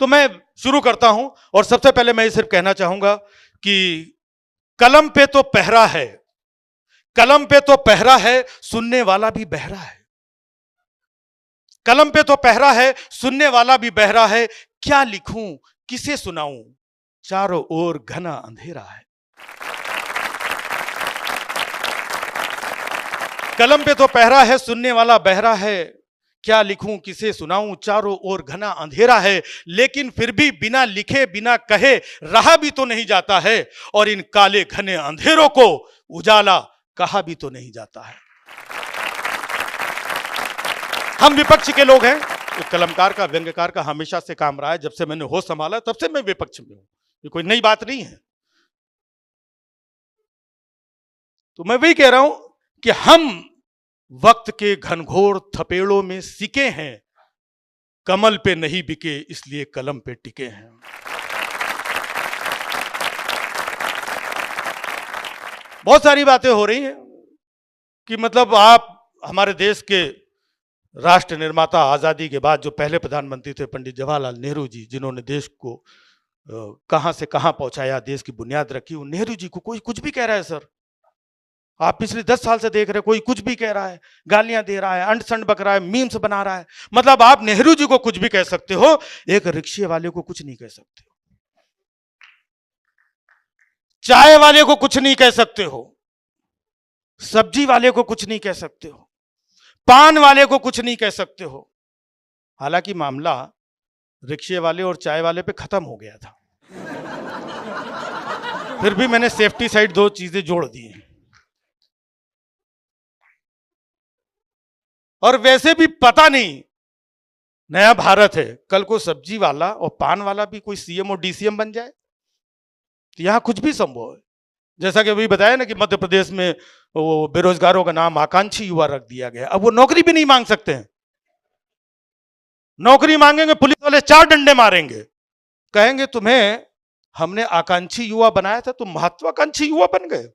तो मैं शुरू करता हूं और सबसे पहले मैं सिर्फ कहना चाहूंगा कि कलम पे तो पहरा है, कलम पे तो पहरा है, सुनने वाला भी बहरा है। कलम पे तो पहरा है, सुनने वाला भी बहरा है। क्या लिखूं, किसे सुनाऊं, चारों ओर घना अंधेरा है। कलम पे तो पहरा है, सुनने वाला बहरा है। क्या लिखूं, किसे सुनाऊं, चारों ओर घना अंधेरा है। लेकिन फिर भी बिना लिखे बिना कहे रहा भी तो नहीं जाता है, और इन काले घने अंधेरों को उजाला कहा भी तो नहीं जाता है। हम विपक्ष के लोग हैं। एक कलमकार का, व्यंग्यकार का हमेशा से काम रहा है। जब से मैंने होश संभाला तब से मैं विपक्ष में हूं, ये कोई नई बात नहीं है। तो मैं वही कह रहा हूं कि हम वक्त के घनघोर थपेड़ों में सिके हैं, कमल पे नहीं बिके इसलिए कलम पे टिके हैं। बहुत सारी बातें हो रही हैं कि मतलब आप हमारे देश के राष्ट्र निर्माता, आजादी के बाद जो पहले प्रधानमंत्री थे पंडित जवाहरलाल नेहरू जी, जिन्होंने देश को कहां से कहां पहुंचाया, देश की बुनियाद रखी, उन नेहरू जी को कोई कुछ भी कह रहा है। सर, आप पिछले 10 साल से देख रहे हैं, कोई कुछ भी कह रहा है, गालियां दे रहा है, अंट संट बक रहा है, मीम्स बना रहा है। मतलब आप नेहरू जी को कुछ भी कह सकते हो, एक रिक्शे वाले को कुछ नहीं कह सकते हो, चाय वाले को कुछ नहीं कह सकते हो, सब्जी वाले को कुछ नहीं कह सकते हो, पान वाले को कुछ नहीं कह सकते हो। हालांकि मामला रिक्शे वाले और चाय वाले पे खत्म हो गया था, फिर भी मैंने सेफ्टी साइड 2 चीजें जोड़ दी हैं। और वैसे भी पता नहीं, नया भारत है, कल को सब्जी वाला और पान वाला भी कोई सीएम और डीसीएम बन जाए तो यहां कुछ भी संभव है। जैसा कि अभी बताया ना कि मध्य प्रदेश में वो बेरोजगारों का नाम आकांक्षी युवा रख दिया गया। अब वो नौकरी भी नहीं मांग सकते हैं। नौकरी मांगेंगे पुलिस वाले 4 डंडे मारेंगे, कहेंगे तुम्हें हमने आकांक्षी युवा बनाया था, तुम महत्वाकांक्षी युवा बन गए।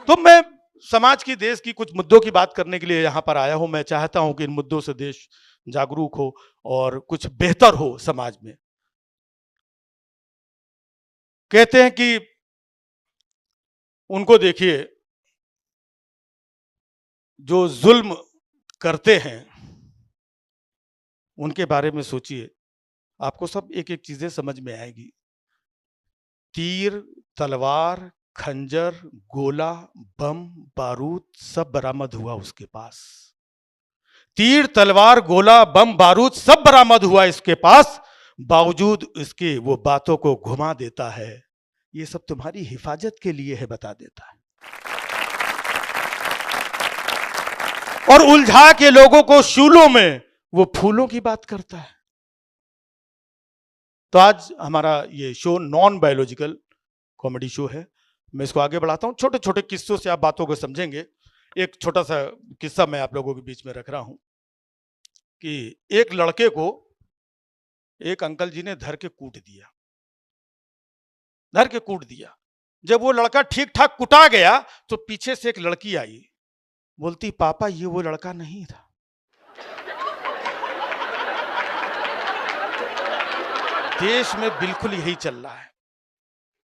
तो मैं समाज की, देश की कुछ मुद्दों की बात करने के लिए यहां पर आया हूं। मैं चाहता हूं कि इन मुद्दों से देश जागरूक हो और कुछ बेहतर हो समाज में। कहते हैं कि उनको देखिए जो जुल्म करते हैं, उनके बारे में सोचिए, आपको सब एक एक चीजें समझ में आएगी। तीर, तलवार, खंजर, गोला, बम, बारूद सब बरामद हुआ उसके पास। तीर, तलवार, गोला, बम, बारूद सब बरामद हुआ इसके पास, बावजूद इसके वो बातों को घुमा देता है। ये सब तुम्हारी हिफाजत के लिए है, बता देता है, और उलझा के लोगों को शूलों में वो फूलों की बात करता है। तो आज हमारा ये show non biological comedy show है। मैं इसको आगे बढ़ाता हूं, छोटे छोटे किस्सों से आप बातों को समझेंगे। एक छोटा सा किस्सा मैं आप लोगों के बीच में रख रहा हूं कि एक लड़के को एक अंकल जी ने धर के कूट दिया, धर के कूट दिया। जब वो लड़का ठीक ठाक कुटा गया तो पीछे से एक लड़की आई, बोलती पापा ये वो लड़का नहीं था। देश में बिल्कुल यही चल रहा है।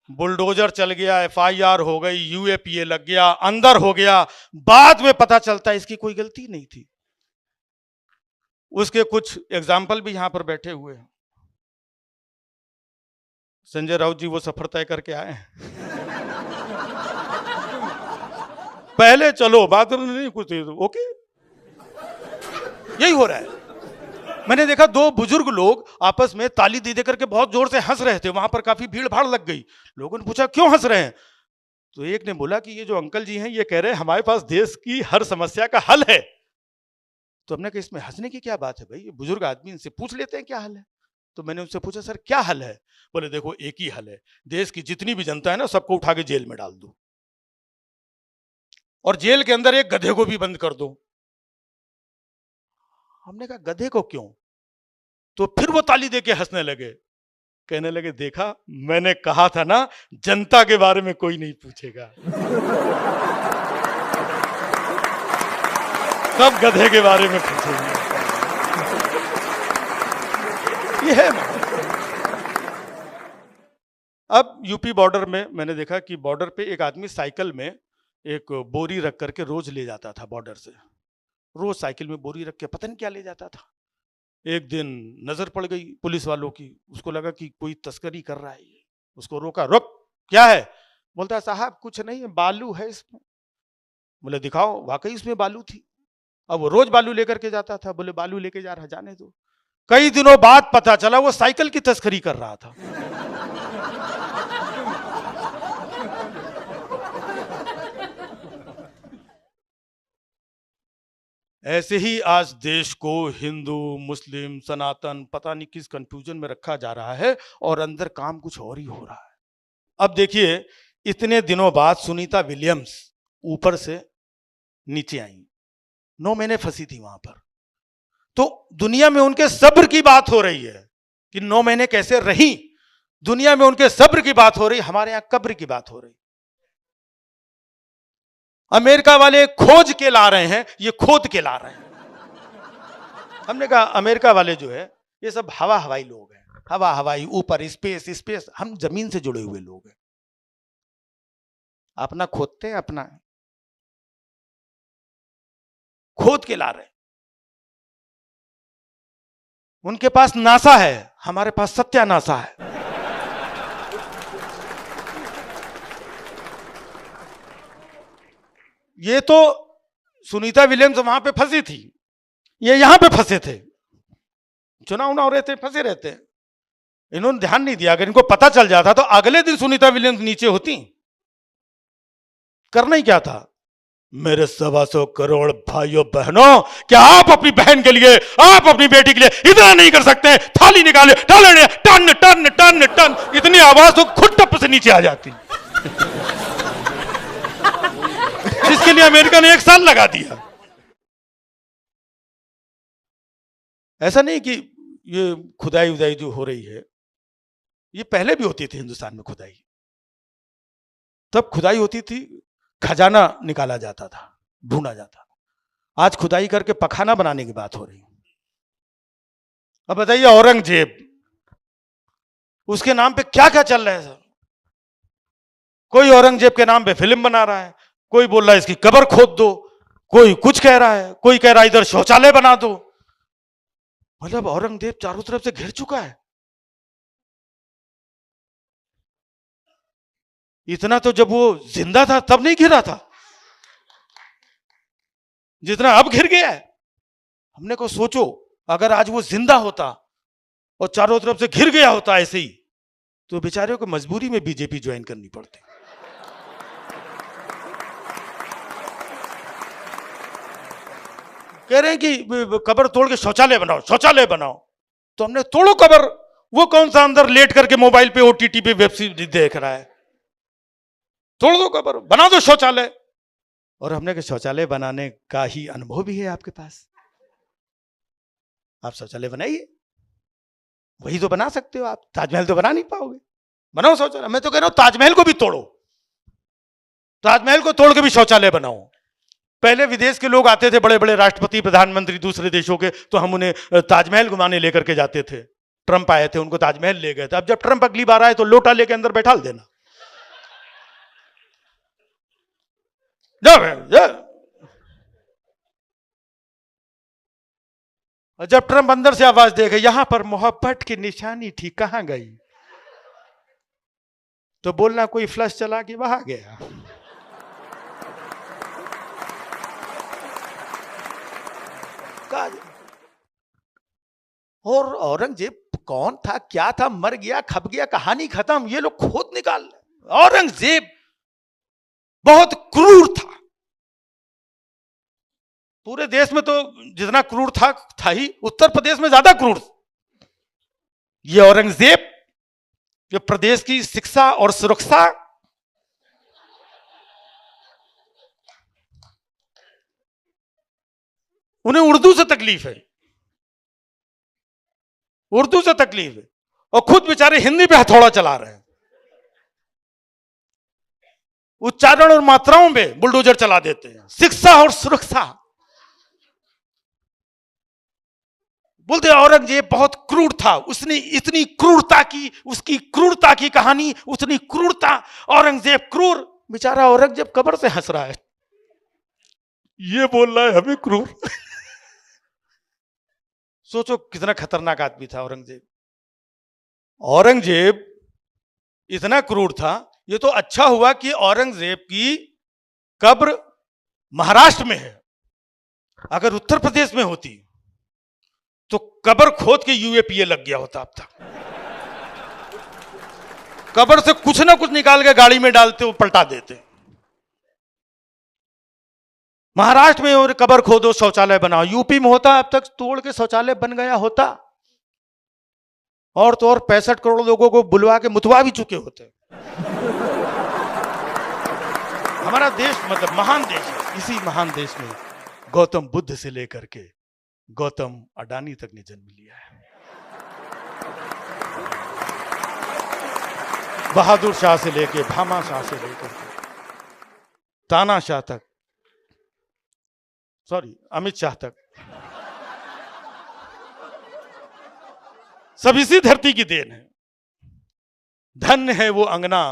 बुलडोजर चल गया, एफआईआर हो गई, यूएपीए लग गया, अंदर हो गया, बाद में पता चलता है इसकी कोई गलती नहीं थी। उसके कुछ एग्जाम्पल भी यहां पर बैठे हुए हैं। संजय राउत जी वो सफर तय करके आए हैं। पहले चलो, बाद में नहीं कुछ, ओके, यही हो रहा है। मैंने देखा 2 बुजुर्ग लोग आपस में ताली दे करके बहुत जोर से हंस रहे थे। वहां पर काफी भीड़ भाड़ लग गई। लोगों ने पूछा क्यों हंस रहे हैं? तो एक ने बोला कि ये जो अंकल जी हैं ये कह रहे हैं हमारे पास देश की हर समस्या का हल है। तो हमने कहा इसमें हंसने की क्या बात है भाई, ये बुजुर्ग आदमी, इनसे पूछ लेते हैं क्या हल है। तो मैंने उनसे पूछा सर क्या हल है? बोले देखो एक ही हल है, देश की जितनी भी जनता है ना सबको उठा के जेल में डाल दो, और जेल के अंदर एक गधे को भी बंद कर दो। हमने कहा गधे को क्यों? तो फिर वो ताली देके हंसने लगे, कहने लगे देखा मैंने कहा था ना जनता के बारे में कोई नहीं पूछेगा। सब गधे के बारे में पूछेंगे। ये है। अब यूपी बॉर्डर में मैंने देखा कि बॉर्डर पे एक आदमी साइकिल में एक बोरी रख करके रोज ले जाता था बॉर्डर से। रोज साइकिल में बोरी रख के पता नहीं क्या ले जाता था। एक दिन नजर पड़ गई पुलिस वालों की, उसको लगा कि कोई तस्करी कर रहा है ये। उसको रोका, रुक, क्या है? बोलता है साहब कुछ नहीं है, बालू है इसमें। बोले दिखाओ, वाकई इसमें बालू थी। अब वो रोज बालू लेकर के जाता था। बोले बालू लेके जा रहा, जाने दो। कई दिनों बाद पता चला वो साइकिल की तस्करी कर रहा था। ऐसे ही आज देश को हिंदू मुस्लिम सनातन पता नहीं किस कंफ्यूजन में रखा जा रहा है और अंदर काम कुछ और ही हो रहा है। अब देखिए, इतने दिनों बाद सुनीता विलियम्स ऊपर से नीचे आई, 9 महीने फंसी थी वहां पर। तो दुनिया में उनके सब्र की बात हो रही है कि 9 महीने कैसे रही। दुनिया में उनके सब्र की बात हो रही, हमारे यहां कब्र की बात हो रही। अमेरिका वाले खोज के ला रहे हैं, ये खोद के ला रहे हैं। हमने कहा अमेरिका वाले जो है ये सब हवा हवाई लोग हैं, हवा हवाई, ऊपर स्पेस स्पेस। हम जमीन से जुड़े हुए लोग हैं, अपना खोदते हैं, अपना खोद के ला रहे हैं। उनके पास नासा है, हमारे पास सत्यानाशा है। ये तो सुनीता विलियम्स वहां पे फंसी थी, ये यहां पे फंसे थे। चुनाव हो रहे थे, फंसे रहते हैं। इन्होंने ध्यान नहीं दिया। अगर इनको पता चल जाता तो अगले दिन सुनीता विलियम्स नीचे होती। करना ही क्या था? मेरे 125 करोड़ भाइयों बहनों, क्या आप अपनी बहन के लिए, आप अपनी बेटी के लिए इतना नहीं कर सकते? थाली निकाले, टाले, टन टन टन टन, इतनी आवाज तो खुद टप से नीचे आ जाती। जिसके लिए अमेरिका ने 1 साल लगा दिया। ऐसा नहीं कि ये खुदाई उदाई जो हो रही है, ये पहले भी होती थी हिंदुस्तान में खुदाई। तब खुदाई होती थी, खजाना निकाला जाता था, ढूंढा जाता था। आज खुदाई करके पखाना बनाने की बात हो रही है। अब बताइए, औरंगजेब, उसके नाम पे क्या क्या चल रहा है सर? कोई औरंगजेब के नाम पे फिल्म बना रहा है, कोई बोल रहा है इसकी कब्र खोद दो, कोई कुछ कह रहा है, कोई कह रहा है इधर शौचालय बना दो। मतलब औरंगजेब चारों तरफ से घिर चुका है। इतना तो जब वो जिंदा था तब नहीं घिरा था जितना अब घिर गया है। हमने को सोचो, अगर आज वो जिंदा होता और चारों तरफ से घिर गया होता ऐसे ही, तो बेचारे को मजबूरी में बीजेपी ज्वाइन करनी पड़ती। कह रहे हैं कि कब्र तोड़ के शौचालय बनाओ, शौचालय बनाओ। तो हमने तोड़ो कब्र। वो कौन सा अंदर लेट करके मोबाइल पे ओटीटी पे वेब सीरीज देख रहा है? तोड़ दो कब्र, बना दो शौचालय। और हमने कहा शौचालय बनाने का ही अनुभव भी है आपके पास, आप शौचालय बनाइए, वही तो बना सकते हो आप। ताजमहल तो बना नहीं पाओगे, बनाओ शौचालय। मैं तो कह रहा हूं ताजमहल को भी तोड़ो, ताजमहल को तोड़ के भी शौचालय बनाओ। पहले विदेश के लोग आते थे, बड़े बड़े राष्ट्रपति प्रधानमंत्री दूसरे देशों के, तो हम उन्हें ताजमहल घुमाने लेकर के जाते थे। ट्रंप आए थे, उनको ताजमहल ले गए थे। अब जब ट्रंप अगली बार आए तो लोटा लेके अंदर बैठा देना। जब ट्रंप अंदर से आवाज देगा यहां पर मोहब्बत की निशानी थी, कहां गई? तो बोलना कोई फ्लश चला के वहां गया। और औरंगजेब कौन था, क्या था, मर गया, खप गया, कहानी खत्म, ये लोग खोद निकाल। औरंगजेब बहुत क्रूर था। पूरे देश में तो जितना क्रूर था ही, उत्तर प्रदेश में ज्यादा क्रूर। ये औरंगजेब जो प्रदेश की शिक्षा और सुरक्षा, उन्हें उर्दू से तकलीफ है, उर्दू से तकलीफ है, और खुद बेचारे हिंदी पे हथौड़ा चला रहे हैं। उच्चारण और मात्राओं में बुलडोजर चला देते हैं। शिक्षा और सुरक्षा, बोलते औरंगजेब बहुत क्रूर था, उसने इतनी क्रूरता की, उसकी क्रूरता की कहानी, उतनी क्रूरता, औरंगजेब क्रूर। बेचारा औरंगजेब कब्र से हंस रहा है, ये बोल रहा है हमें क्रूर। सोचो कितना खतरनाक आदमी था औरंगजेब। औरंगजेब इतना क्रूर था। ये तो अच्छा हुआ कि औरंगजेब की कब्र महाराष्ट्र में है, अगर उत्तर प्रदेश में होती तो कब्र खोद के यूएपीए लग गया होता अब तक। कब्र से कुछ ना कुछ निकाल के गाड़ी में डालते, वो पलटा देते। महाराष्ट्र में और कब्र खोदो शौचालय बनाओ, यूपी में होता अब तक तोड़ के शौचालय बन गया होता, और तो और 65 करोड़ लोगों को बुलवा के मुतवा भी चुके होते। हमारा देश मतलब महान देश है। इसी महान देश में गौतम बुद्ध से लेकर के गौतम अडानी तक ने जन्म लिया है। बहादुर शाह से लेके भामा शाह से लेकर के तानाशाह तक, सॉरी अमित शाह तक, सब इसी धरती की देन है। धन्य है वो अंगना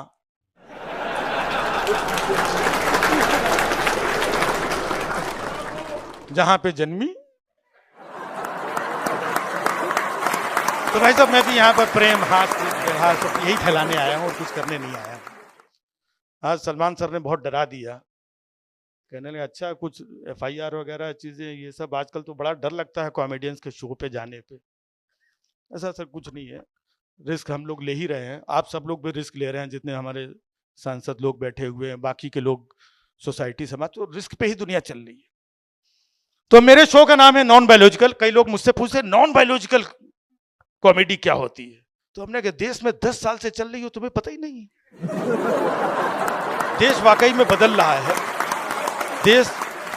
जहां पे जन्मी। तो भाई साहब मैं भी यहां पर प्रेम हास व्यवहार सब यही फैलाने आया हूं और कुछ करने नहीं आया हूं। आज सलमान सर ने बहुत डरा दिया, कहने लगे अच्छा कुछ एफआईआर वगैरह चीजें ये सब, आजकल तो बड़ा डर लगता है कॉमेडियंस के शो पे जाने पे। ऐसा सर कुछ नहीं है, रिस्क हम लोग ले ही रहे हैं, आप सब लोग भी रिस्क ले रहे हैं, जितने हमारे सांसद लोग बैठे हुए हैं, बाकी के लोग सोसाइटी समाज, तो रिस्क पे ही दुनिया चल रही है। तो मेरे शो का नाम है नॉन बायोलॉजिकल। कई लोग मुझसे पूछते नॉन बायोलॉजिकल कॉमेडी क्या होती है, तो हमने कहा देश में 10 साल से चल रही हो, तुम्हें पता ही नहीं। देश वाकई में बदल रहा है, देश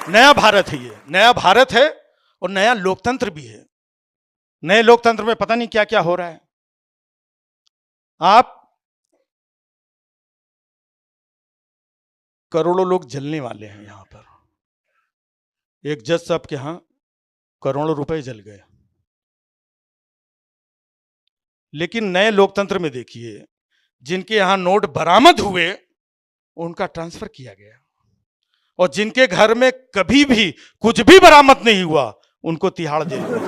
नया भारत है, ये नया भारत है और नया लोकतंत्र भी है। नए लोकतंत्र में पता नहीं क्या क्या हो रहा है। आप करोड़ों लोग जलने वाले हैं यहां पर। एक जज साहब के यहां करोड़ों रुपए जल गए, लेकिन नए लोकतंत्र में देखिए जिनके यहां नोट बरामद हुए उनका ट्रांसफर किया गया, और जिनके घर में कभी भी कुछ भी बरामद नहीं हुआ उनको तिहाड़ जेल में।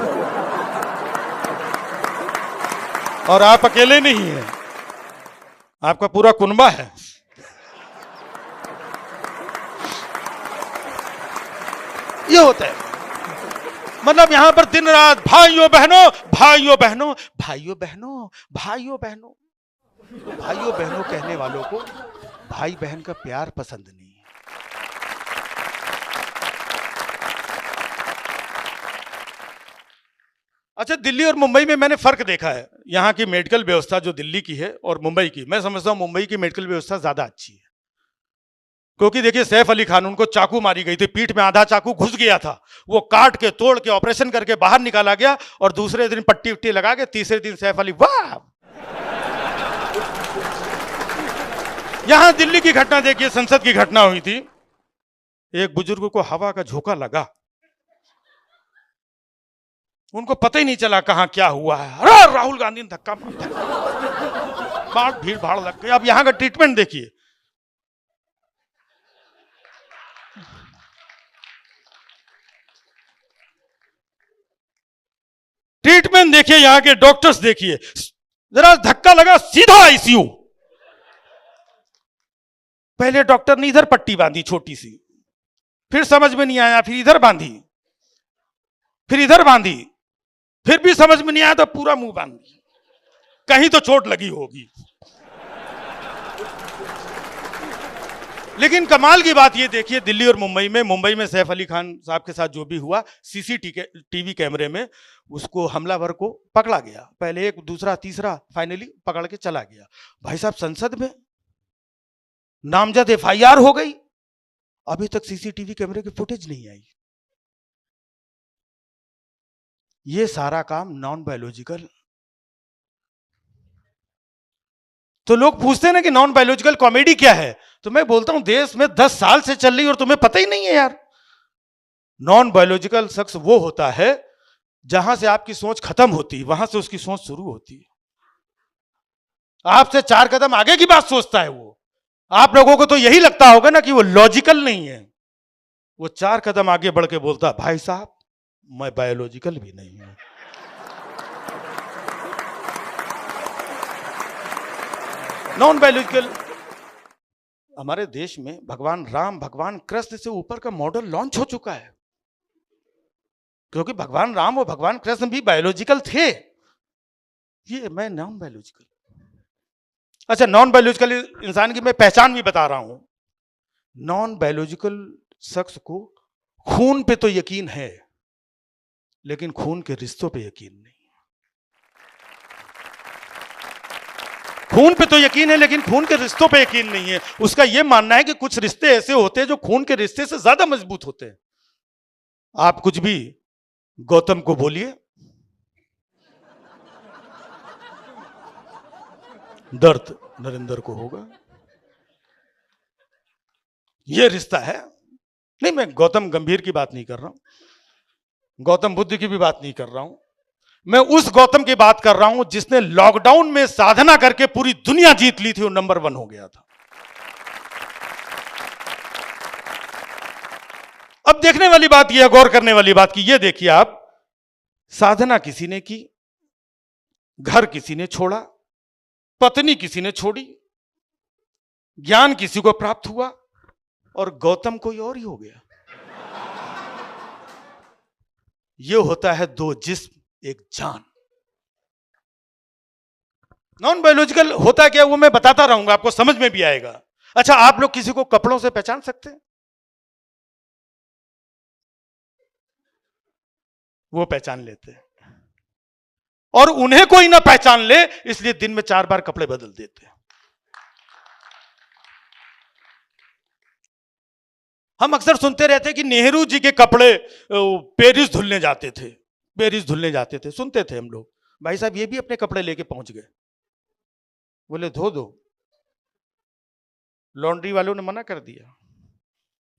और आप अकेले नहीं हैं, आपका पूरा कुनबा है। ये होता है, मतलब यहां पर दिन रात भाइयों बहनों भाइयों बहनों भाइयों बहनों भाइयों बहनों भाइयों बहनों कहने वालों को भाई बहन का प्यार पसंद नहीं है। अच्छा, दिल्ली और मुंबई में मैंने फर्क देखा है। यहाँ की मेडिकल व्यवस्था जो दिल्ली की है और मुंबई की, मैं समझता हूं मुंबई की मेडिकल व्यवस्था ज्यादा अच्छी है। क्योंकि देखिए सैफ अली खान, उनको चाकू मारी गई थी, पीठ में आधा चाकू घुस गया था, वो काट के तोड़ के ऑपरेशन करके बाहर निकाला गया, और दूसरे दिन पट्टी उट्टी लगा के तीसरे दिन सैफ अली वाह। यहां दिल्ली की घटना देखिए, संसद की घटना हुई थी, एक बुजुर्ग को हवा का झोंका लगा, उनको पता ही नहीं चला कहां क्या हुआ है। अरे राहुल गांधी ने धक्का मारा, भीड़ भाड़ लग गई। अब यहां का ट्रीटमेंट देखिए, ट्रीटमेंट देखिए, यहां के डॉक्टर्स देखिए, जरा धक्का लगा सीधा आईसीयू। पहले डॉक्टर ने इधर पट्टी बांधी छोटी सी, फिर समझ में नहीं आया, फिर इधर बांधी, फिर इधर बांधी, फिर भी समझ में नहीं आया तो पूरा मुंह बांध दिया, कहीं तो चोट लगी होगी। लेकिन कमाल की बात ये देखिए, दिल्ली और मुंबई में सैफ अली खान साहब के साथ जो भी हुआ, सीसीटीवी कैमरे में उसको, हमलावर को पकड़ा गया, पहले एक, दूसरा, तीसरा, फाइनली पकड़ के चला गया। भाई साहब संसद में नामजद एफआईआर हो गई, अभी तक सीसीटीवी कैमरे की फुटेज नहीं आई। ये सारा काम नॉन बायोलॉजिकल। तो लोग पूछते हैं ना कि नॉन बायोलॉजिकल कॉमेडी क्या है, तो मैं बोलता हूं देश में 10 साल से चल रही और तुम्हें पता ही नहीं है यार। नॉन बायोलॉजिकल शख्स वो होता है जहां से आपकी सोच खत्म होती है वहां से उसकी सोच शुरू होती है। आपसे 4 कदम आगे की बात सोचता है वो। आप लोगों को तो यही लगता होगा ना कि वो लॉजिकल नहीं है। वो 4 कदम आगे बढ़ के बोलता है, भाई साहब मैं बायोलॉजिकल भी नहीं हूं। Non biological. हमारे देश में भगवान राम, भगवान कृष्ण से ऊपर का मॉडल लॉन्च हो चुका है, क्योंकि भगवान राम और भगवान कृष्ण भी बायोलॉजिकल थे। ये मैं नॉन बायोलॉजिकल। अच्छा, नॉन बायोलॉजिकल इंसान की मैं पहचान भी बता रहा हूं। नॉन बायोलॉजिकल शख्स को खून पे तो यकीन है, लेकिन खून के रिश्तों पे यकीन नहीं। खून पे तो यकीन है, लेकिन खून के रिश्तों पे यकीन नहीं है। उसका यह मानना है कि कुछ रिश्ते ऐसे होते हैं जो खून के रिश्ते से ज्यादा मजबूत होते हैं। आप कुछ भी गौतम को बोलिए, दर्द नरेंद्र को होगा। यह रिश्ता है। नहीं, मैं गौतम गंभीर की बात नहीं कर रहा हूं, गौतम बुद्ध की भी बात नहीं कर रहा हूं। मैं उस गौतम की बात कर रहा हूं जिसने लॉकडाउन में साधना करके पूरी दुनिया जीत ली थी और नंबर 1 हो गया था। अब देखने वाली बात यह, गौर करने वाली बात की यह देखिए आप, साधना किसी ने की, घर किसी ने छोड़ा, पत्नी किसी ने छोड़ी, ज्ञान किसी को प्राप्त हुआ, और गौतम कोई और ही हो गया। यह होता है 2 जिस्म एक जान। नॉन बायोलॉजिकल होता क्या वो मैं बताता रहूंगा, आपको समझ में भी आएगा। अच्छा, आप लोग किसी को कपड़ों से पहचान सकते हैं? वो पहचान लेते हैं, और उन्हें कोई ना पहचान ले इसलिए दिन में 4 बार कपड़े बदल देते हैं। हम अक्सर सुनते रहते कि नेहरू जी के कपड़े पेरिस धुलने जाते थे, पेरिस धुलने जाते थे। सुनते थे हम लोग, भाई साहब ये भी अपने कपड़े लेके पहुंच गए। बोले धो दो, लॉन्ड्री वालों ने मना कर दिया।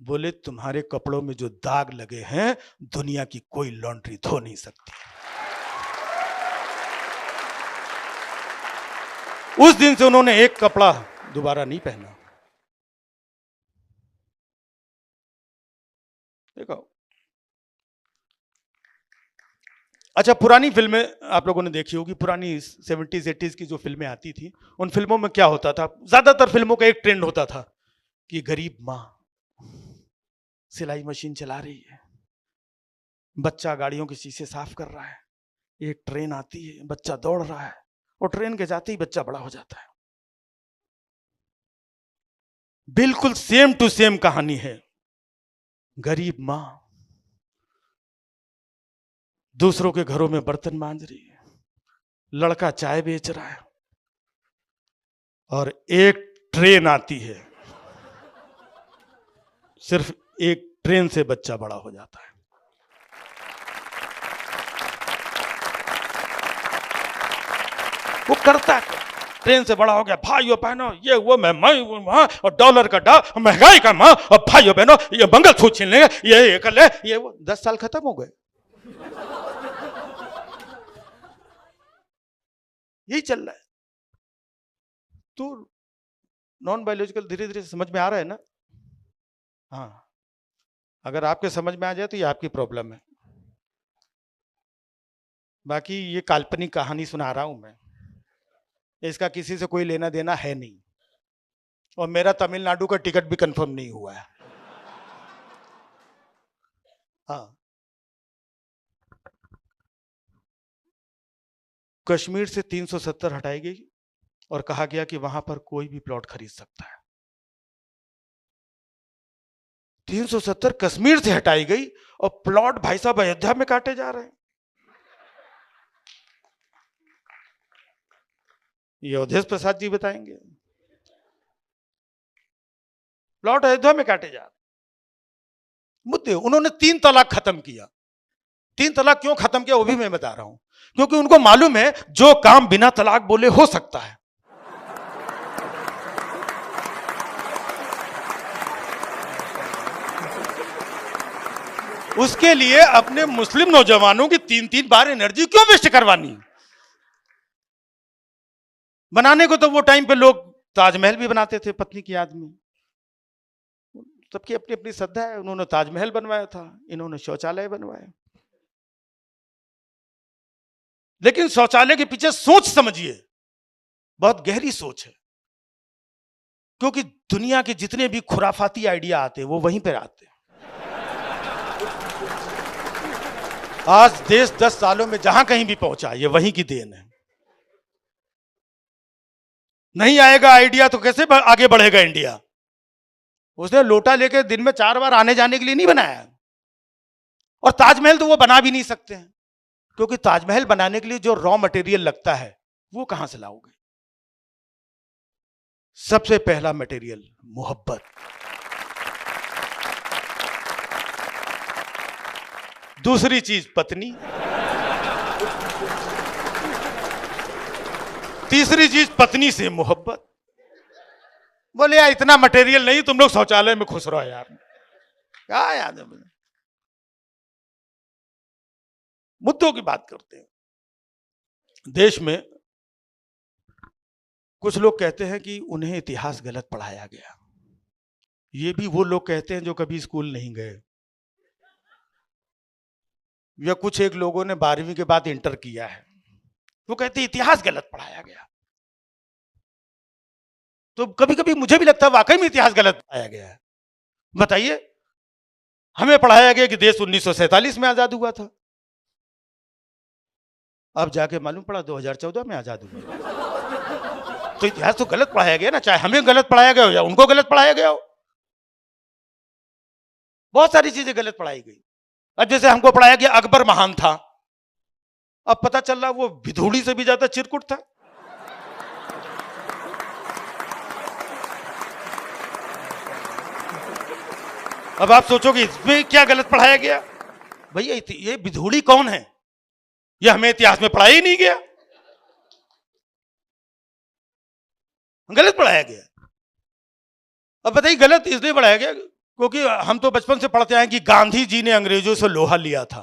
बोले तुम्हारे कपड़ों में जो दाग लगे हैं दुनिया की कोई लॉन्ड्री धो नहीं सकती। उस दिन से उन्होंने एक कपड़ा दोबारा नहीं पहना। देखो, अच्छा, पुरानी फिल्में आप लोगों ने देखी होगी, पुरानी 70s 80s की जो फिल्में आती थी, उन फिल्मों में क्या होता था? ज्यादातर फिल्मों का एक ट्रेंड होता था कि गरीब माँ सिलाई मशीन चला रही है, बच्चा गाड़ियों के शीशे साफ कर रहा है, एक ट्रेन आती है, बच्चा दौड़ रहा है, और ट्रेन के जाते ही बच्चा बड़ा हो जाता है। बिल्कुल सेम टू सेम कहानी है। गरीब माँ दूसरों के घरों में बर्तन मांज रही है, लड़का चाय बेच रहा है, और एक ट्रेन आती है, सिर्फ एक ट्रेन से बच्चा बड़ा हो जाता है। वो करता है, ट्रेन से बड़ा हो गया, भाइयों बहनों ये वो मैं वहां, और डॉलर का डा, महंगाई का मां, और भाइयों बहनों ये मंगलसूत्र छीन लेंगे, ये कर ले, ये वो। 10 साल खत्म हो गए। यही चल रहा है। तो नॉन बायोलॉजिकल धीरे धीरे समझ में आ रहा है ना? हाँ, अगर आपके समझ में आ जाए तो ये आपकी प्रॉब्लम है। बाकी ये काल्पनिक कहानी सुना रहा हूं मैं, इसका किसी से कोई लेना देना है नहीं, और मेरा तमिलनाडु का टिकट भी कंफर्म नहीं हुआ है। हाँ, कश्मीर से 370 हटाई गई और कहा गया कि वहां पर कोई भी प्लॉट खरीद सकता है। 370 कश्मीर से हटाई गई, और प्लॉट भाई साहब अयोध्या में काटे जा रहे हैं। ये अवधेश प्रसाद जी बताएंगे। प्लॉट अयोध्या में काटे जा रहे मुद्दे। उन्होंने 3 तलाक खत्म किया। 3 तलाक क्यों खत्म किया वो भी मैं बता रहा हूं, क्योंकि उनको मालूम है जो काम बिना तलाक बोले हो सकता है। उसके लिए अपने मुस्लिम नौजवानों की 3-3 बार एनर्जी क्यों वेस्ट करवानी? बनाने को तो वो टाइम पे लोग ताजमहल भी बनाते थे पत्नी की याद में। सबकी अपनी अपनी श्रद्धा है। उन्होंने ताजमहल बनवाया था, इन्होंने शौचालय बनवाया। लेकिन शौचालय के पीछे सोच समझिए, बहुत गहरी सोच है। क्योंकि दुनिया के जितने भी खुराफाती आइडिया आते हैं वो वहीं पर आते हैं। आज देश 10 सालों में जहां कहीं भी पहुंचा, ये वहीं की देन है। नहीं आएगा आइडिया तो कैसे आगे बढ़ेगा इंडिया? उसने लोटा लेके दिन में 4 बार आने जाने के लिए नहीं बनाया। और ताजमहल तो वो बना भी नहीं सकते हैं, क्योंकि ताजमहल बनाने के लिए जो रॉ मटेरियल लगता है वो कहां से लाओगे? सबसे पहला मटेरियल मोहब्बत। दूसरी चीज पत्नी, तीसरी चीज पत्नी से मोहब्बत। बोले यार इतना मटेरियल नहीं, तुम लोग शौचालय में खुश रहो यार। क्या याद है? मुद्दों की बात करते हैं। देश में कुछ लोग कहते हैं कि उन्हें इतिहास गलत पढ़ाया गया। ये भी वो लोग कहते हैं जो कभी स्कूल नहीं गए, या कुछ एक लोगों ने 12वीं के बाद इंटर किया है, वो कहते हैं इतिहास गलत पढ़ाया गया। तो कभी कभी मुझे भी लगता है वाकई में इतिहास गलत पढ़ाया गया है। बताइए, हमें पढ़ाया गया कि देश 1947 में आजाद हुआ था। अब जाके मालूम पड़ा 2014 में आजाद हुआ। तो इतिहास तो गलत पढ़ाया गया ना, चाहे हमें गलत पढ़ाया गया हो या उनको गलत पढ़ाया गया हो। बहुत सारी चीजें गलत पढ़ाई गई। अब जैसे हमको पढ़ाया गया अकबर महान था, अब पता चल रहा वो भिधूड़ी से भी ज्यादा चिरकुट था। अब आप सोचोगे इसमें क्या गलत पढ़ाया गया? भैया ये भिधूड़ी कौन है? ये हमें इतिहास में पढ़ाया ही नहीं गया, गलत पढ़ाया गया। अब बताइए गलत इसलिए पढ़ाया गया क्योंकि हम तो बचपन से पढ़ते आए कि गांधी जी ने अंग्रेजों से लोहा लिया था।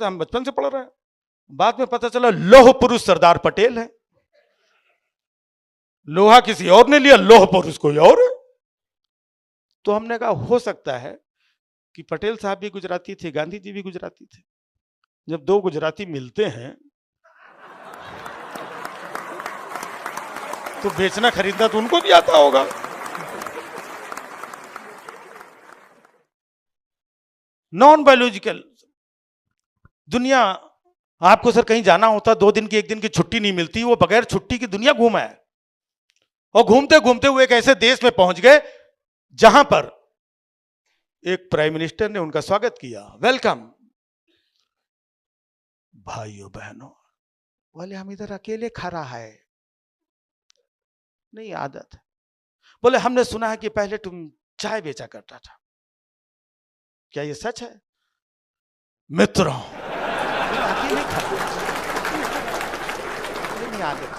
हम बचपन से पढ़ रहे हैं। बाद में पता चला लौह पुरुष सरदार पटेल है। लोहा किसी और ने लिया, लौह पुरुष कोई और है। तो हमने कहा हो सकता है कि पटेल साहब भी गुजराती थे, गांधी जी भी गुजराती थे। जब दो गुजराती मिलते हैं तो बेचना खरीदना तो उनको भी आता होगा। नॉन बायोलॉजिकल दुनिया, आपको सर कहीं जाना होता 2 दिन की 1 दिन की छुट्टी नहीं मिलती, वो बगैर छुट्टी की दुनिया घूमा है। और घूमते घूमते हुए एक ऐसे देश में पहुंच गए जहां पर एक प्राइम मिनिस्टर ने उनका स्वागत किया, वेलकम। भाइयों बहनों, बोले हम इधर अकेले खा रहा है, नहीं आदत। बोले हमने सुना है कि पहले तुम चाय बेचा करता था, क्या ये सच है? मित्रों, अकेले खाता, नहीं आदत।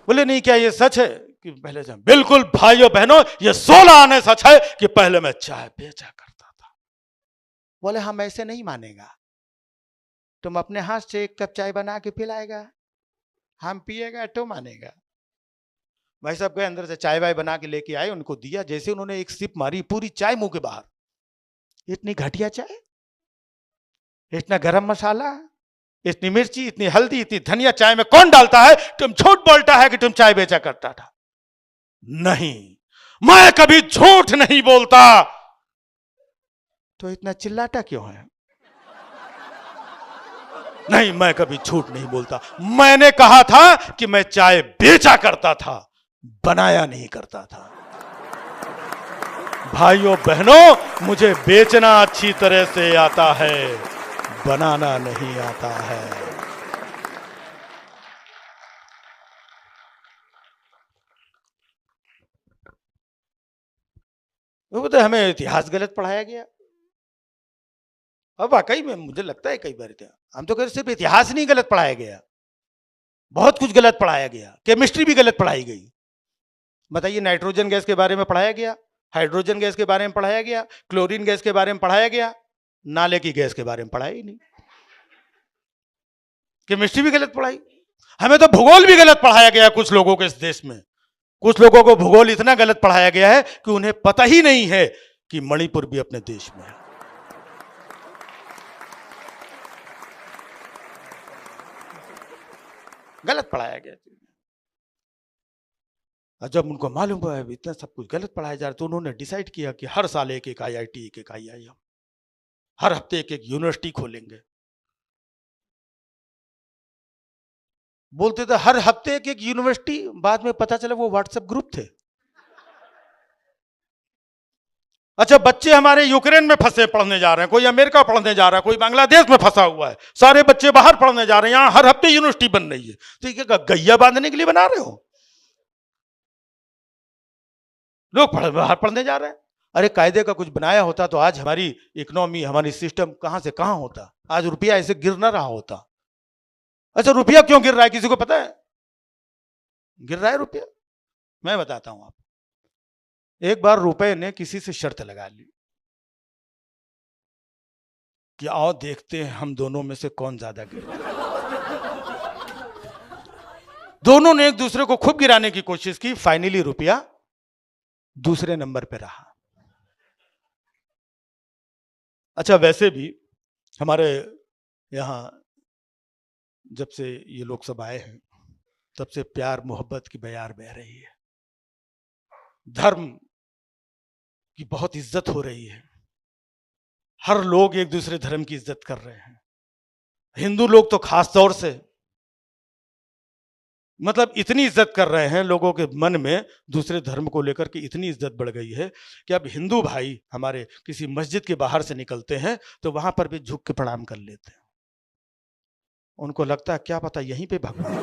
बोले नहीं, क्या ये सच है कि पहले चाय? बिल्कुल भाइयों बहनों, ये 16 आने सच है कि पहले मैं चाय बेचा करता था। बोले हम ऐसे नहीं मानेगा, तुम अपने हाथ से 1 कप चाय बना के पिलाएगा, हम पिएगा तो मानेगा। भाई साहब गए अंदर से चाय वाय बना के लेके आए, उनको दिया। जैसे उन्होंने एक सिप मारी, पूरी चाय मुंह के बाहर। इतनी घटिया चाय, इतना गरम मसाला, इतनी मिर्ची, इतनी हल्दी, इतनी धनिया चाय में कौन डालता है? तुम झूठ बोलता है कि तुम चाय बेचा करता था। नहीं, मैं कभी झूठ नहीं बोलता। तो इतना चिल्लाता क्यों है? नहीं, मैं कभी झूठ नहीं बोलता। मैंने कहा था कि मैं चाय बेचा करता था, बनाया नहीं करता था। भाइयों बहनों, मुझे बेचना अच्छी तरह से आता है, बनाना नहीं आता है। वो बोलते हमें इतिहास गलत पढ़ाया गया। अब वाकई में मुझे लगता है कई बार हम तो कहते सिर्फ इतिहास नहीं गलत पढ़ाया गया, बहुत कुछ गलत पढ़ाया गया। केमिस्ट्री भी गलत पढ़ाई गई। बताइए, नाइट्रोजन गैस के बारे में पढ़ाया गया, हाइड्रोजन गैस के बारे में पढ़ाया गया, क्लोरीन गैस के बारे में पढ़ाया गया, नाले की गैस के बारे में पढ़ाया ही नहीं। केमिस्ट्री भी गलत पढ़ाई। हमें तो भूगोल भी गलत पढ़ाया गया कुछ लोगों को इस देश में। कुछ लोगों को भूगोल इतना गलत पढ़ाया गया है कि उन्हें पता ही नहीं है कि मणिपुर भी अपने देश में है। गलत पढ़ाया गया। और जब उनको मालूम हुआ है इतना सब कुछ गलत पढ़ाया जा रहा है, तो उन्होंने डिसाइड किया कि हर साल एक एक IIT, एक एक IIM, हर हफ्ते एक एक यूनिवर्सिटी खोलेंगे। बोलते थे हर हफ्ते एक एक यूनिवर्सिटी, बाद में पता चला वो व्हाट्सएप ग्रुप थे। अच्छा, बच्चे हमारे यूक्रेन में फंसे पढ़ने जा रहे हैं, कोई अमेरिका पढ़ने जा रहा है, कोई बांग्लादेश में फंसा हुआ है, सारे बच्चे बाहर पढ़ने जा रहे हैं, यहां हर हफ्ते यूनिवर्सिटी बन रही है। तो ये गैया बांधने के लिए बना रहे हो? लोग बाहर पढ़ने जा रहे हैं। अरे कायदे का कुछ बनाया होता तो आज हमारी इकोनॉमी, हमारी सिस्टम कहां से कहां होता, आज रुपया ऐसे गिर ना रहा होता। अच्छा, रुपया क्यों गिर रहा है किसी को पता है? गिर रहा है रुपया, मैं बताता हूं आपको। एक बार रुपए ने किसी से शर्त लगा ली कि आओ देखते हैं हम दोनों में से कौन ज्यादा गिर रहा है। दोनों ने एक दूसरे को खूब गिराने की कोशिश की, फाइनली रुपया दूसरे नंबर पे रहा। अच्छा, वैसे भी हमारे यहां जब से ये लोग सब आए हैं तब से प्यार मोहब्बत की बयार बह रही है, धर्म की बहुत इज्जत हो रही है, हर लोग एक दूसरे धर्म की इज्जत कर रहे हैं। हिंदू लोग तो खास तौर से मतलब इतनी इज्जत कर रहे हैं, लोगों के मन में दूसरे धर्म को लेकर के इतनी इज्जत बढ़ गई है कि अब हिंदू भाई हमारे किसी मस्जिद के बाहर से निकलते हैं तो वहां पर भी झुक के प्रणाम कर लेते हैं। उनको लगता है क्या पता यहीं पे भगवान।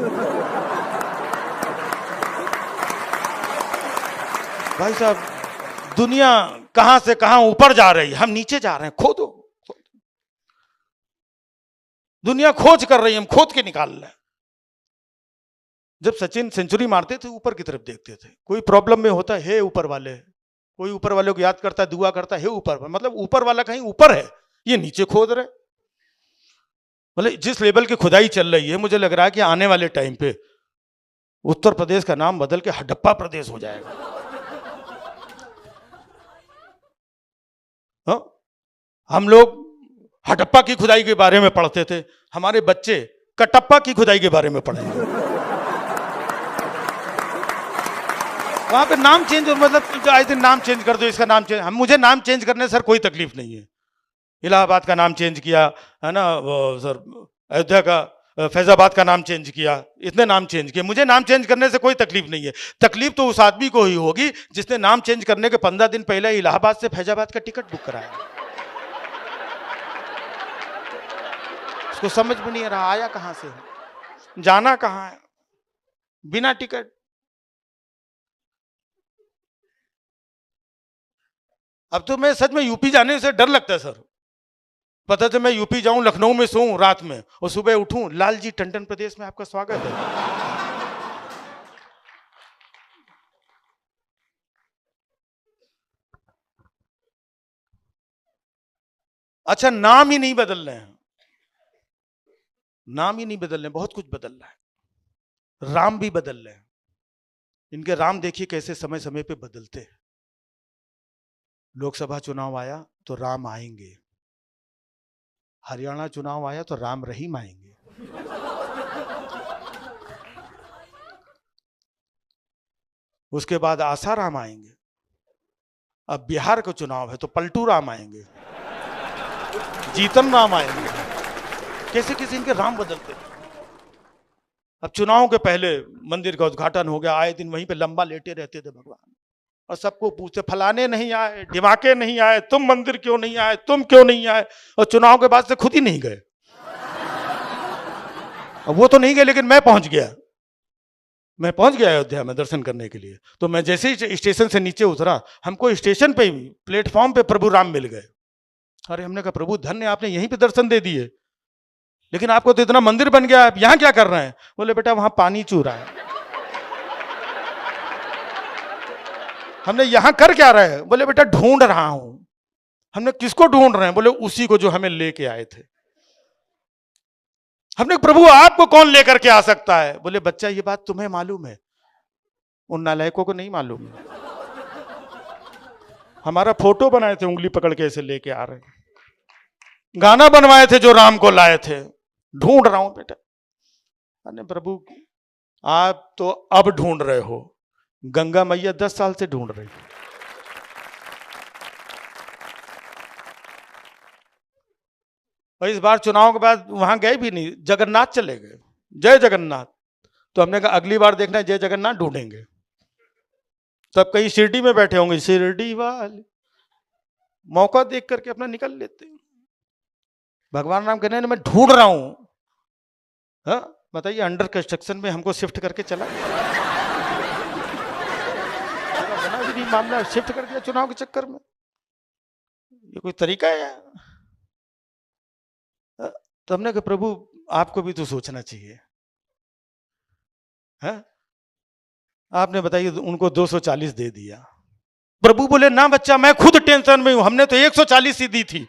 भाई साहब, दुनिया कहां से कहां ऊपर जा रही है, हम नीचे जा रहे हैं। खोदो, दुनिया खोज कर रही है, हम खोद के निकाल रहे हैं। जब सचिन सेंचुरी मारते थे ऊपर की तरफ देखते थे, कोई प्रॉब्लम में होता है ऊपर वाले, कोई ऊपर वाले को याद करता है, दुआ करता है ऊपर, मतलब ऊपर वाला कहीं ऊपर है, ये नीचे खोद रहे। मतलब जिस लेवल की खुदाई चल रही है, मुझे लग रहा है कि आने वाले टाइम पे उत्तर प्रदेश का नाम बदल के हडप्पा प्रदेश हो जाएगा। हाँ? हम लोग हडप्पा की खुदाई के बारे में पढ़ते थे, हमारे बच्चे कटप्पा की खुदाई के बारे में पढ़ेंगे। वहां पे नाम चेंज, मतलब आज दिन नाम चेंज कर दो, इसका नाम चेंज, मुझे नाम चेंज करने सर कोई तकलीफ नहीं है। इलाहाबाद का नाम चेंज किया है ना, वो सर अयोध्या का, फैजाबाद का नाम चेंज किया, इतने नाम चेंज किए, मुझे नाम चेंज करने से कोई तकलीफ नहीं है। तकलीफ तो उस आदमी को ही होगी जिसने नाम चेंज करने के 15 दिन पहले इलाहाबाद से फैजाबाद का टिकट बुक कराया। उसको समझ में नहीं आ रहा आया कहां से, जाना कहां है, बिना टिकट। अब तो मैं सच में यूपी जाने से डर लगता है सर। पता था मैं यूपी जाऊं, लखनऊ में सोऊं रात में और सुबह उठूं, लालजी टंडन प्रदेश में आपका स्वागत है। अच्छा, नाम ही नहीं बदल रहे हैं, नाम ही नहीं बदल रहे, बहुत कुछ बदल रहा है। राम भी बदल रहे हैं, इनके राम देखिए कैसे समय समय पे बदलते हैं। लोकसभा चुनाव आया तो राम आएंगे, हरियाणा चुनाव आया तो राम रहीम आएंगे, उसके बाद आसाराम आएंगे, अब बिहार का चुनाव है तो पलटू राम आएंगे, जीतन राम आएंगे। कैसे कैसे इनके राम बदलते। अब चुनाव के पहले मंदिर का उद्घाटन हो गया, आए दिन वहीं पे लंबा लेटे रहते थे भगवान, और सबको पूछते फलाने नहीं आए, ढिमाके नहीं आए, तुम मंदिर क्यों नहीं आए, तुम क्यों नहीं आए, और चुनाव के बाद से खुद ही नहीं गए। अब वो तो नहीं गए लेकिन मैं पहुंच गया, मैं पहुंच गया अयोध्या में दर्शन करने के लिए। तो मैं जैसे ही स्टेशन से नीचे उतरा, हमको स्टेशन पे ही प्लेटफॉर्म पे प्रभु राम मिल गए। अरे हमने कहा प्रभु धन्य, आपने यहीं पे दर्शन दे दिए, लेकिन आपको तो इतना मंदिर बन गया, आप यहां क्या कर रहे हैं? बोले बेटा वहां पानी चू रहा है। हमने यहां कर क्या रहे हैं? बोले बेटा ढूंढ रहा हूं। हमने किसको ढूंढ रहे हैं? बोले उसी को जो हमें लेके आए थे। हमने प्रभु आपको कौन लेकर के आ सकता है? बोले बच्चा ये बात तुम्हें मालूम है, उन नालायकों को नहीं मालूम है। हमारा फोटो बनाए थे उंगली पकड़ के ऐसे लेके आ रहे हैं, गाना बनवाए थे जो राम को लाए थे। ढूंढ रहा हूं बेटा। अरे प्रभु आप तो अब ढूंढ रहे हो, गंगा मैया 10 साल से ढूंढ रही। और इस बार चुनाव के बाद वहां गए भी नहीं, जगन्नाथ चले गए, जय जगन्नाथ। तो हमने कहा अगली बार देखना है जय जगन्नाथ ढूंढेंगे। तब कहीं शिरडी में बैठे होंगे, शिरडी वाले मौका देख करके अपना निकल लेते। भगवान राम कहने मैं ढूंढ रहा हूं। हाँ बताइए, अंडर कंस्ट्रक्शन में हमको शिफ्ट करके चला बना भी नहीं मामला, शिफ्ट कर दिया चुनाव के चक्कर में। ये कोई तरीका है? तो हमने कहा प्रभु आपको भी तो सोचना चाहिए। है आपने बताइए उनको 240 दे दिया। प्रभु बोले ना बच्चा मैं खुद टेंशन में हूं, हमने तो 140 ही दी थी।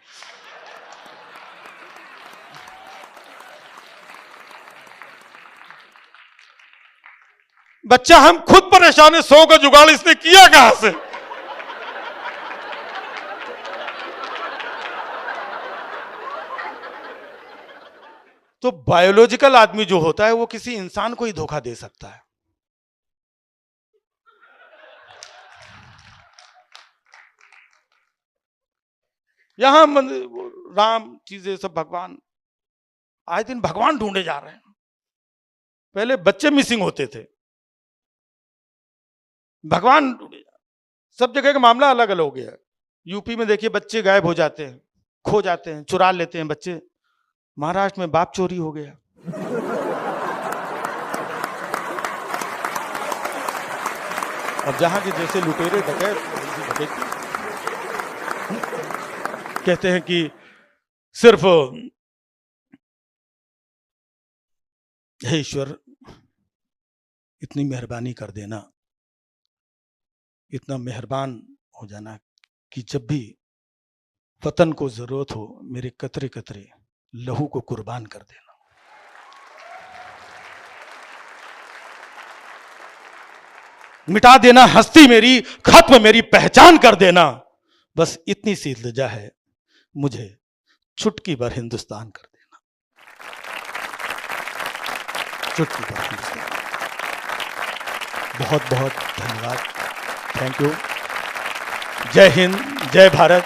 बच्चा हम खुद परेशान है, 100 का जुगाड़ इसने किया कहां से? तो बायोलॉजिकल आदमी जो होता है वो किसी इंसान को ही धोखा दे सकता है। यहां राम चीजें सब भगवान, आए दिन भगवान ढूंढे जा रहे हैं। पहले बच्चे मिसिंग होते थे, भगवान ढूंढे जा रहे। सब जगह का मामला अलग अलग हो गया। यूपी में देखिए बच्चे गायब हो जाते हैं, खो जाते हैं, चुरा लेते हैं बच्चे। महाराष्ट्र में बाप चोरी हो गया। अब जहां के जैसे लुटेरे डकैत कहते हैं कि सिर्फ हे ईश्वर इतनी मेहरबानी कर देना, इतना मेहरबान हो जाना कि जब भी वतन को जरूरत हो मेरे कतरे कतरे लहू को कुर्बान कर देना। मिटा देना हस्ती मेरी, खत्म मेरी पहचान कर देना। बस इतनी सी इल्तिजा है, मुझे चुटकी भर हिंदुस्तान कर देना। चुटकी भर हिंदुस्तान। बहुत बहुत धन्यवाद। Thank you. जय हिंद, जय भारत।